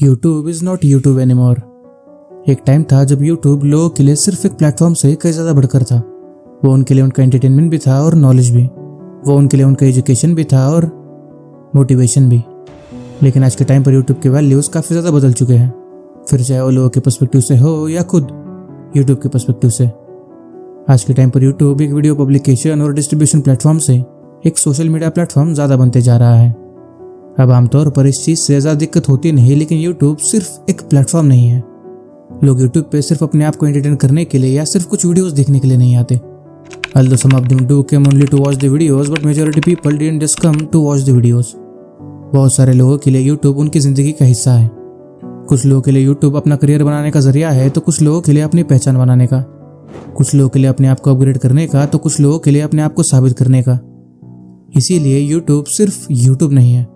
YouTube is not YouTube anymore. एक time था जब YouTube लोगों के लिए सिर्फ एक प्लेटफॉर्म से कई ज़्यादा बढ़कर था। वो उनके लिए उनका एंटरटेनमेंट भी था और नॉलेज भी। वो उनके लिए उनका एजुकेशन भी था और मोटिवेशन भी। लेकिन आज के टाइम पर YouTube के वैल्यूज़ काफ़ी ज़्यादा बदल चुके हैं, फिर चाहे वो लोगों के पर्सपेक्टिव से हो या खुद YouTube के पर्सपेक्टिव से। आज के टाइम पर YouTube एक वीडियो पब्लिकेशन और डिस्ट्रीब्यूशन प्लेटफॉर्म से एक सोशल मीडिया प्लेटफॉर्म ज़्यादा बनते जा रहा है। अब आमतौर पर इस चीज़ से ज़्यादा दिक्कत होती नहीं, लेकिन YouTube सिर्फ एक प्लेटफॉर्म नहीं है। लोग YouTube पे सिर्फ अपने आप को एंटरटेन करने के लिए या सिर्फ कुछ वीडियोस देखने के लिए नहीं आते। Although some of them do came only to watch the videos, but majority people didn't just come to watch the videos. बहुत सारे लोगों के लिए YouTube उनकी ज़िंदगी का हिस्सा है। कुछ लोगों के लिए YouTube अपना करियर बनाने का जरिया है, तो कुछ लोगों के लिए अपनी पहचान बनाने का, कुछ लोगों के लिए अपने आप को अपग्रेड करने का, तो कुछ लोगों के लिए अपने आप को साबित करने का। इसीलिए YouTube सिर्फ YouTube नहीं है।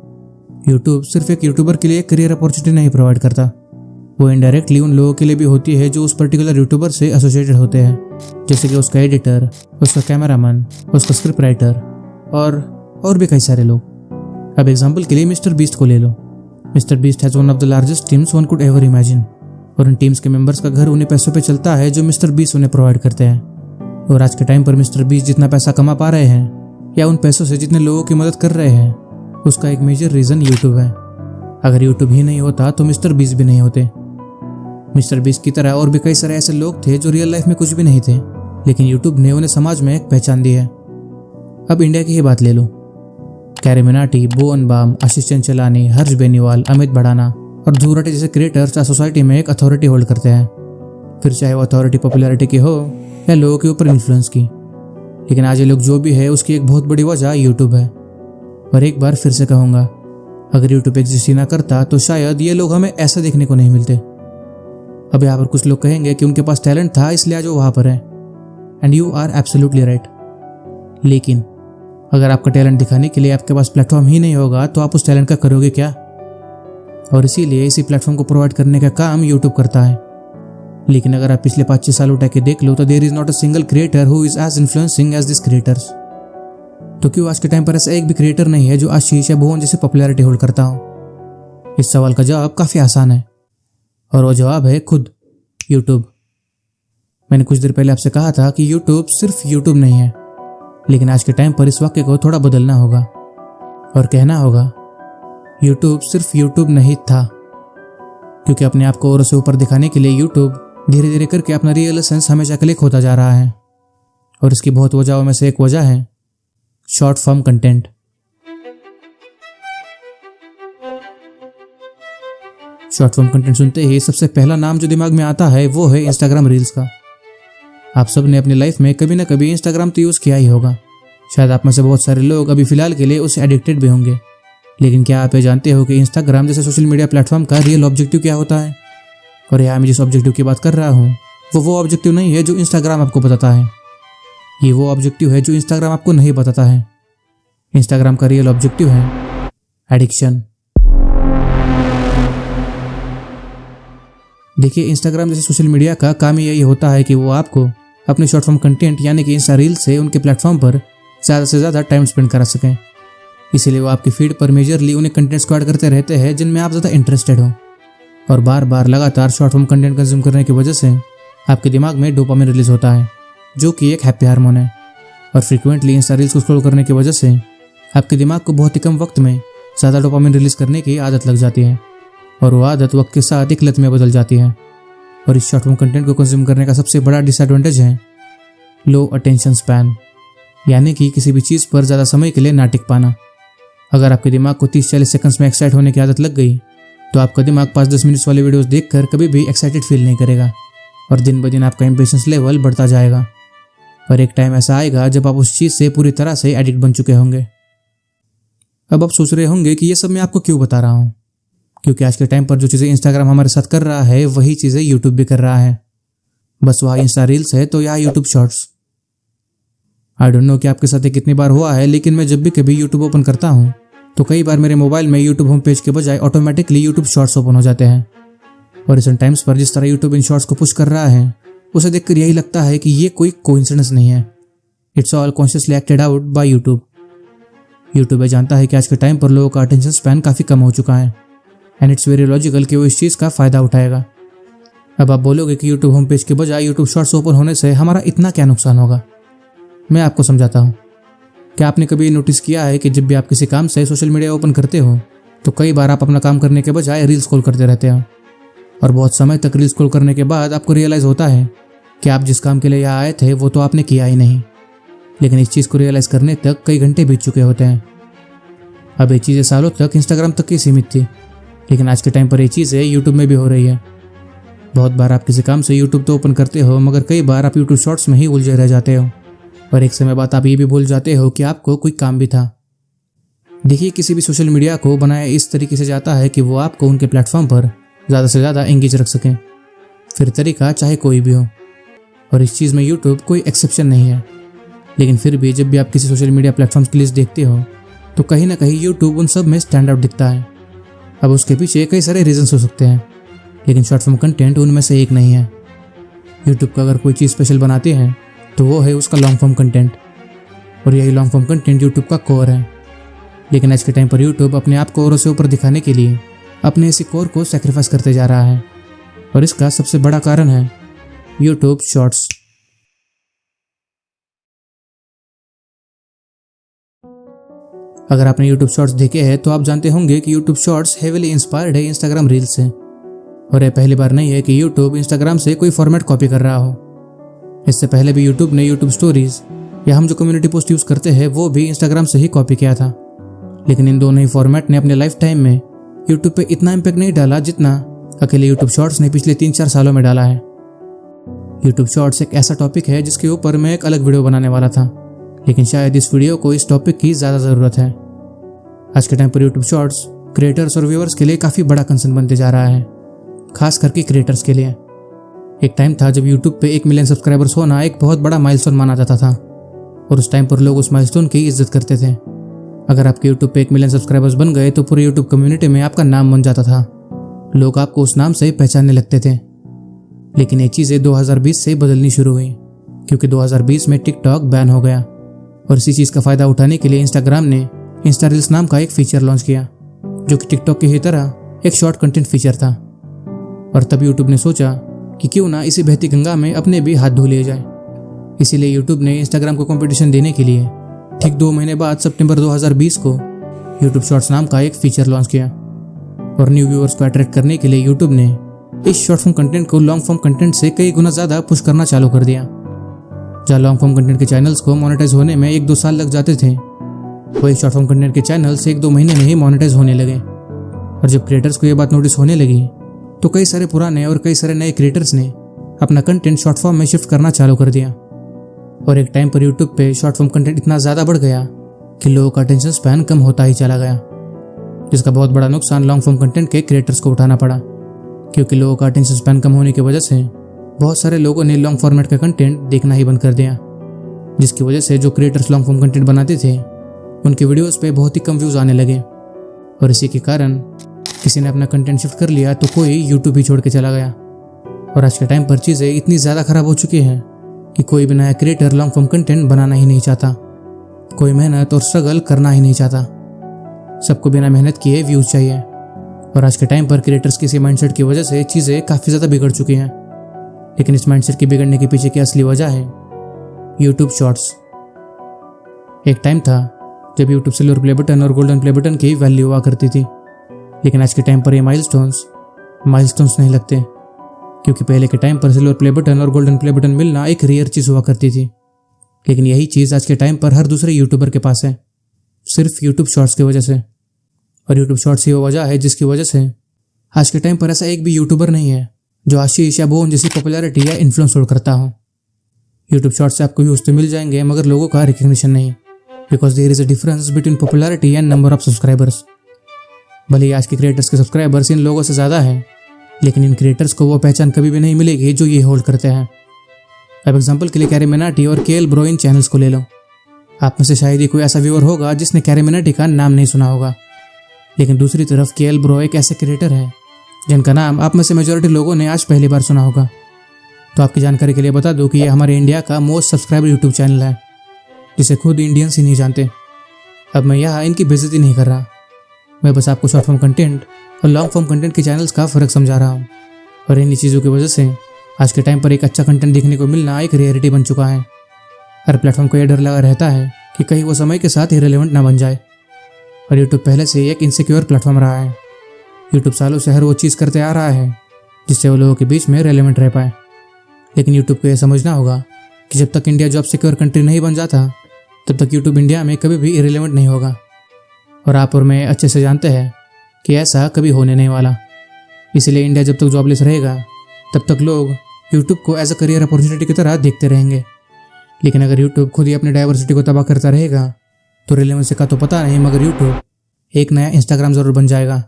YouTube सिर्फ एक यूट्यूबर के लिए एक करियर अपॉर्चुनिटी नहीं प्रोवाइड करता। वो इनडायरेक्टली उन लोगों के लिए भी होती है जो उस पर्टिकुलर यूट्यूबर से एसोसिएटेड होते हैं, जैसे कि उसका एडिटर, उसका कैमरामैन, उसका स्क्रिप्ट राइटर और भी कई सारे लोग। अब एग्जांपल के लिए मिस्टर बीस्ट को ले लो। Mr Beast has one of the largest teams one could ever imagine, और इन टीम्स के मेंबर्स का घर उन्हीं पैसों पे चलता है जो मिस्टर बीस्ट उन्हें प्रोवाइड करते हैं। और आज के टाइम पर मिस्टर बीस्ट जितना पैसा कमा पा रहे हैं या उन पैसों से जितने लोगों की मदद कर रहे हैं, उसका एक मेजर रीज़न यूट्यूब है। अगर यूट्यूब ही नहीं होता तो मिस्टर बीस्ट भी नहीं होते। मिस्टर बीस्ट की तरह और भी कई सारे ऐसे लोग थे जो रियल लाइफ में कुछ भी नहीं थे, लेकिन यूट्यूब ने उन्हें समाज में एक पहचान दी है। अब इंडिया की ही बात ले लो। कैरी मिनाटी, भुवन बाम, आशीष चंचलानी, हर्ष बेनीवाल, अमित भड़ाना और ध्रुव राठी जैसे क्रिएटर्स आज सोसाइटी में एक अथॉरिटी होल्ड करते हैं, फिर चाहे वो अथॉरिटी पॉपुलैरिटी की हो या लोगों के ऊपर इन्फ्लुएंस की। लेकिन आज ये लोग जो भी है उसकी एक बहुत बड़ी वजह यूट्यूब है। और एक बार फिर से कहूँगा, अगर यूट्यूब एग्जिस्ट ही ना करता तो शायद ये लोग हमें ऐसा देखने को नहीं मिलते। अब यहाँ पर कुछ लोग कहेंगे कि उनके पास टैलेंट था इसलिए आज वो वहाँ पर है, and you are absolutely right. लेकिन अगर आपका टैलेंट दिखाने के लिए आपके पास प्लेटफॉर्म ही नहीं होगा तो आप उस टैलेंट का करोगे क्या? और इसीलिए इसी प्लेटफॉर्म को प्रोवाइड करने का काम यूट्यूब करता है। लेकिन अगर आप पिछले 5-6 साल उठा के देख लो तो there is not a single creator who is as influencing as this creators. तो क्यों आज के टाइम पर ऐसा एक भी क्रिएटर नहीं है जो आशीष या भुवन जैसे पॉपुलैरिटी होल्ड करता हो? इस सवाल का जवाब काफ़ी आसान है, और वो जवाब है खुद यूट्यूब। मैंने कुछ देर पहले आपसे कहा था कि यूट्यूब सिर्फ यूट्यूब नहीं है, लेकिन आज के टाइम पर इस वाक्य को थोड़ा बदलना होगा और कहना होगा यूट्यूब सिर्फ यूट्यूब नहीं था। क्योंकि अपने आप को औरों से ऊपर दिखाने के लिए यूट्यूब धीरे धीरे करके अपना रियल एसेंस हमेशा के लिए खोता जा रहा है, और इसकी बहुत वजहों में से एक वजह है short form content. Short form content सुनते ही सबसे पहला नाम जो दिमाग में आता है वो है इंस्टाग्राम रील्स का। आप सब ने अपनी लाइफ में कभी ना कभी इंस्टाग्राम तो यूज़ किया ही होगा। शायद आप में से बहुत सारे लोग अभी फिलहाल के लिए उससे एडिक्टेड भी होंगे। लेकिन क्या आप ये जानते हो कि इंस्टाग्राम जैसे सोशल मीडिया प्लेटफॉर्म का रियल ऑब्जेक्टिव क्या होता है? और यहाँ मैं जिस ऑब्जेक्टिव की बात कर रहा हूँ वो ऑब्जेक्टिव नहीं है जो इंस्टाग्राम आपको बताता है। ये वो ऑब्जेक्टिव है जो इंस्टाग्राम आपको नहीं बताता है। इंस्टाग्राम का रियल ऑब्जेक्टिव है एडिक्शन। देखिए, इंस्टाग्राम जैसे सोशल मीडिया का काम यही होता है कि वो आपको अपने शॉर्ट फॉर्म कंटेंट यानी कि इंस्टा रील से उनके प्लेटफॉर्म पर ज़्यादा से ज़्यादा टाइम स्पेंड करा सकें। इसीलिए वो आपकी फीड पर मेजरली उन्हें कंटेंट्स को ऐड करते रहते हैं जिनमें आप ज़्यादा इंटरेस्टेड हो। और बार बार लगातार शॉर्ट फॉर्म कंटेंट कंज्यूम करने की वजह से आपके दिमाग में डोपामिन रिलीज होता है, जो कि एक हैप्पी हार्मोन है। और फ्रीक्वेंटली इंस्टा रील्स को स्क्रॉल करने की वजह से आपके दिमाग को बहुत ही कम वक्त में ज़्यादा डोपामिन रिलीज करने की आदत लग जाती है, और वो आदत वक्त के साथ एक लत में बदल जाती है। और इस शॉर्ट फॉर्म कंटेंट को कंज्यूम करने का सबसे बड़ा डिसएडवांटेज है लो अटेंशन स्पैन, यानी कि किसी भी चीज़ पर ज़्यादा समय के लिए ना टिक पाना। अगर आपके दिमाग को 30-40 सेकंड्स में एक्साइट होने की आदत लग गई तो आपका दिमाग 5-10 मिनट्स वाले वीडियोस देखकर कभी भी एक्साइटेड फील नहीं करेगा, और दिन ब दिन आपका इम्पेशेंस लेवल बढ़ता जाएगा। और एक टाइम ऐसा आएगा जब आप उस चीज़ से पूरी तरह से एडिक्ट बन चुके होंगे। अब आप सोच रहे होंगे कि ये सब मैं आपको क्यों बता रहा हूँ, क्योंकि आज के टाइम पर जो चीज़ें इंस्टाग्राम हमारे साथ कर रहा है वही चीज़ें यूट्यूब भी कर रहा है। बस वहाँ इंस्टा रील्स है तो यहाँ YouTube shorts. I don't know कि आपके साथ कितनी बार हुआ है, लेकिन मैं जब भी कभी यूट्यूब ओपन करता हूँ तो कई बार मेरे मोबाइल में यूट्यूब होम पेज के बजाय ऑटोमेटिकली यूट्यूब शॉर्ट्स ओपन हो जाते हैं। और रिसेंट टाइम्स पर जिस तरह यूट्यूब इन शॉर्ट्स को पुश कर रहा है उसे देखकर यही लगता है कि ये कोई कोइंसिडेंस नहीं है। It's all consciously acted out by YouTube. YouTube जानता है कि आज के टाइम पर लोगों का अटेंशन स्पैन काफ़ी कम हो चुका है, एंड इट्स वेरी लॉजिकल कि वो इस चीज़ का फ़ायदा उठाएगा। अब आप बोलोगे कि यूट्यूब होम पेज के बजाय यूट्यूब शॉर्ट्स ओपन होने से हमारा इतना क्या नुकसान होगा। मैं आपको समझाता हूँ। क्या आपने कभी नोटिस किया है कि जब भी आप किसी काम से सोशल मीडिया ओपन करते हो तो कई बार आप अपना काम करने के बजाय रील स्क्रॉल करते रहते हो, और बहुत समय तक रील स्क्रॉल करने के बाद आपको रियलाइज़ होता है कि आप जिस काम के लिए यहाँ आए थे वो तो आपने किया ही नहीं, लेकिन इस चीज़ को रियलाइज़ करने तक कई घंटे बीत चुके होते हैं। अब ये चीज़ें सालों तक इंस्टाग्राम तक ही सीमित थी, लेकिन आज के टाइम पर ये चीज़ें यूट्यूब में भी हो रही है। बहुत बार आप किसी काम से यूट्यूब तो ओपन करते हो, मगर कई बार आप यूट्यूब शॉर्ट्स में ही उलझे रह जाते हो, और एक समय बाद आप ये भी भूल जाते हो कि आपको कोई काम भी था। देखिए, किसी भी सोशल मीडिया को बनाया इस तरीके से जाता है कि वो आपको उनके प्लेटफॉर्म पर ज़्यादा से ज़्यादा एंगेज रख सकें, फिर तरीका चाहे कोई भी हो, और इस चीज़ में यूट्यूब कोई एक्सेप्शन नहीं है। लेकिन फिर भी जब भी आप किसी सोशल मीडिया प्लेटफॉर्म्स की लिस्ट देखते हो तो कहीं ना कहीं यूट्यूब उन सब में स्टैंड आउट दिखता है। अब उसके पीछे कई सारे रीजंस हो सकते हैं, लेकिन शॉर्ट फॉर्म कंटेंट उनमें से एक नहीं है। यूट्यूब का अगर कोई चीज़ स्पेशल बनाते हैं तो वो है उसका लॉन्ग फॉर्म कंटेंट, और यही लॉन्ग फॉर्म कंटेंट यूट्यूब का कोर है। लेकिन आज के टाइम पर यूट्यूब अपने आप को औरों से ऊपर दिखाने के लिए अपने इसी कोर को सेक्रीफाइस करते जा रहा है, और इसका सबसे बड़ा कारण है यूट्यूब शॉर्ट्स। अगर आपने यूट्यूब शॉर्ट्स देखे हैं तो आप जानते होंगे कि यूट्यूब शॉर्ट्स हेवीली इंस्पायर्ड है इंस्टाग्राम रील्स से, और यह पहली बार नहीं है कि यूट्यूब इंस्टाग्राम से कोई फॉर्मेट कॉपी कर रहा हो। इससे पहले भी यूट्यूब ने यूट्यूब स्टोरीज या हम जो कम्युनिटी पोस्ट यूज़ करते हैं वो भी इंस्टाग्राम से ही कॉपी किया था, लेकिन इन दोनों ही फॉर्मेट ने अपने लाइफ टाइम में यूट्यूब पे इतना इम्पैक्ट नहीं डाला जितना अकेले यूट्यूब शॉर्ट्स ने पिछले 3-4 सालों में डाला है। यूट्यूब शॉर्ट्स एक ऐसा टॉपिक है जिसके ऊपर मैं एक अलग वीडियो बनाने वाला था, लेकिन शायद इस वीडियो को इस टॉपिक की ज़्यादा ज़रूरत है। आज के टाइम पर यूट्यूब शॉर्ट्स क्रिएटर्स और व्यूअर्स के लिए काफ़ी बड़ा कंसर्न बनते जा रहा है, खास करके क्रिएटर्स के लिए। एक टाइम था जब यूट्यूब पे 1 मिलियन सब्सक्राइबर्स होना एक बहुत बड़ा माइलस्टोन माना जाता था, और उस टाइम पर लोग उस माइलस्टोन की इज्जत करते थे। अगर आपके यूट्यूब पे 1 मिलियन सब्सक्राइबर्स बन गए तो पूरे यूट्यूब कम्युनिटी में आपका नाम बन जाता था, लोग आपको उस नाम से पहचानने लगते थे। लेकिन ये चीज़ें 2020 से बदलनी शुरू हुई, क्योंकि 2020 में टिकटॉक बैन हो गया, और इसी चीज़ का फ़ायदा उठाने के लिए इंस्टाग्राम ने इंस्टा रील्स नाम का एक फीचर लॉन्च किया, जो कि टिकटॉक की ही तरह एक शॉर्ट कंटेंट फीचर था। और तब यूट्यूब ने सोचा कि क्यों ना इसी बहती गंगा में अपने भी हाथ धो लिए जाए। इसीलिए यूट्यूब ने इंस्टाग्राम को कंपटीशन देने के लिए ठीक 2 महीने बाद सितंबर 2020 को यूट्यूब शॉर्ट्स नाम का एक फीचर लॉन्च किया, और न्यू व्यूअर्स को अट्रैक्ट करने के लिए यूट्यूब ने इस शॉर्ट फॉर्म कंटेंट को लॉन्ग फॉर्म कंटेंट से कई गुना ज़्यादा पुश करना चालू कर दिया। जहाँ लॉन्ग फॉर्म कंटेंट के चैनल्स को मोनेटाइज होने में 1-2 साल लग जाते थे, वही शॉर्ट फॉर्म कंटेंट के चैनल्स 1-2 महीने में ही मोनेटाइज होने लगे। और जब क्रिएटर्स को ये बात नोटिस होने लगी तो कई सारे पुराने और कई सारे नए क्रिएटर्स ने अपना कंटेंट शॉर्ट फॉर्म में शिफ्ट करना चालू कर दिया, और एक टाइम पर यूट्यूब पे शॉर्ट फॉर्म कंटेंट इतना ज़्यादा बढ़ गया कि लोगों का अटेंशन स्पैन कम होता ही चला गया, जिसका बहुत बड़ा नुकसान लॉन्ग फॉर्म कंटेंट के क्रिएटर्स को उठाना पड़ा। क्योंकि लोगों का अटेंशन स्पैन कम होने की वजह से बहुत सारे लोगों ने लॉन्ग फॉर्मेट का कंटेंट देखना ही बंद कर दिया, जिसकी वजह से जो क्रिएटर्स लॉन्ग फॉर्म कंटेंट बनाते थे उनके वीडियोस पे बहुत ही कम व्यूज़ आने लगे, और इसी के कारण किसी ने अपना कंटेंट शिफ्ट कर लिया तो कोई यूट्यूब ही छोड़ के चला गया। और आज के टाइम पर चीज़ें इतनी ज़्यादा ख़राब हो चुकी हैं कि कोई भी नया क्रिएटर लॉन्ग फॉर्म कंटेंट बनाना ही नहीं चाहता, कोई मेहनत और स्ट्रगल करना ही नहीं चाहता। सबको बिना मेहनत किए व्यूज़ चाहिए, और आज के टाइम पर क्रिएटर्स की इसी माइंडसेट की वजह से चीज़ें काफ़ी ज़्यादा बिगड़ चुकी हैं। लेकिन इस माइंडसेट के बिगड़ने के पीछे की असली वजह है यूट्यूब शॉर्ट्स। एक टाइम था जब यूट्यूब सिल्वर प्ले बटन और गोल्डन प्ले बटन की वैल्यू हुआ करती थी, लेकिन आज के टाइम पर ये माइलस्टोन्स नहीं लगते, क्योंकि पहले के टाइम पर सिल्वर प्ले बटन और गोल्डन प्ले बटन मिलना एक रेयर चीज़ हुआ करती थी। लेकिन यही चीज़ आज के टाइम पर हर दूसरे यूट्यूबर के पास है, सिर्फ यूट्यूब शॉर्ट्स की वजह से। और यूट्यूब शॉर्ट्स ही वो वजह है जिसकी वजह से आज के टाइम पर ऐसा एक भी यूट्यूबर नहीं है जो आशीष या बोन जैसी पॉपुलैरिटी या इन्फ्लुएंस होल्ड करता हो। यूट्यूब शॉर्ट्स से आपको व्यूज़ तो मिल जाएंगे, मगर लोगों का रिकग्निशन नहीं, because there is a difference between popularity and number of subscribers. भले ही आज के क्रिएटर्स के सब्सक्राइबर्स इन लोगों से ज़्यादा हैं, लेकिन इन क्रिएटर्स को वो पहचान कभी भी नहीं मिलेगी जो ये होल्ड करते हैं। अब एग्जांपल के लिए कैरी मिनाटी और केएल ब्रो इन चैनल्स को ले लो। आप में से शायद ही कोई ऐसा व्यूअर होगा जिसने कैरी मिनाटी का नाम नहीं सुना होगा, लेकिन दूसरी तरफ केएल ब्रो एक ऐसे क्रिएटर है जिनका नाम आप में से मेजॉरिटी लोगों ने आज पहली बार सुना होगा। तो आपकी जानकारी के लिए बता दूं कि ये हमारे इंडिया का मोस्ट सब्सक्राइबर यूट्यूब चैनल है, जिसे खुद इंडियंस ही नहीं जानते। अब मैं यहाँ इनकी बेइज्जती नहीं कर रहा, मैं बस आपको शॉर्ट फॉर्म कंटेंट और लॉन्ग फॉर्म कंटेंट के चैनल्स का फ़र्क समझा रहा हूँ। और इन्हीं चीज़ों की वजह से आज के टाइम पर एक अच्छा कंटेंट देखने को मिलना एक रियलिटी बन चुका है। हर प्लेटफॉर्म को यह डर लगा रहता है कि कहीं वो समय के साथ इरेलेवेंट ना बन जाए। और यूट्यूब पहले से एक इनसिक्योर प्लेटफॉर्म रहा है। यूट्यूब सालों से हर वो चीज़ करते आ रहा है जिससे वो लोगों के बीच में रेलेवेंट रह पाए। लेकिन यूट्यूब को यह समझना होगा कि जब तक इंडिया जॉब सिक्योर कंट्री नहीं बन जाता तब तक यूट्यूब इंडिया में कभी भी इरेलेवेंट नहीं होगा। और आप और मैं अच्छे से जानते हैं कि ऐसा कभी होने नहीं वाला। इसलिए इंडिया जब तक जॉबलेस रहेगा तब तक लोग यूट्यूब को एज अ करियर अपॉर्चुनिटी की तरह देखते रहेंगे। लेकिन अगर यूट्यूब खुद ही अपनी डाइवर्सिटी को तबाह करता रहेगा तो रिलेवेंसी का तो पता नहीं, मगर यूट्यूब एक नया इंस्टाग्राम ज़रूर बन जाएगा।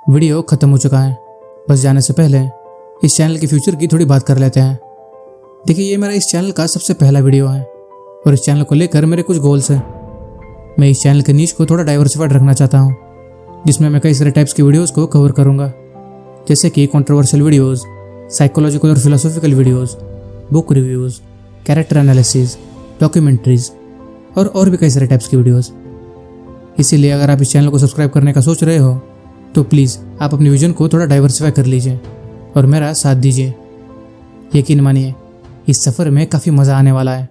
वीडियो खत्म हो चुका है। बस जाने से पहले इस चैनल के फ्यूचर की थोड़ी बात कर लेते हैं। देखिए, ये मेरा इस चैनल का सबसे पहला वीडियो है और इस चैनल को लेकर मेरे कुछ गोल्स हैं। मैं इस चैनल के नीच को थोड़ा डाइवर्सिफाइड रखना चाहता हूँ, जिसमें मैं कई सारे टाइप्स की वीडियोस को कवर करूँगा, जैसे कि कंट्रोवर्शियल वीडियोस, साइकोलॉजिकल और philosophical videos, book reviews, character analysis, documentaries और भी कई सारे टाइप्स की वीडियोस। इसीलिए अगर आप इस चैनल को सब्सक्राइब करने का सोच रहे हो तो प्लीज़ आप अपनी विजन को थोड़ा डाइवर्सिफाई कर लीजिए और मेरा साथ दीजिए। यकीन मानिए, इस सफ़र में काफ़ी मज़ा आने वाला है।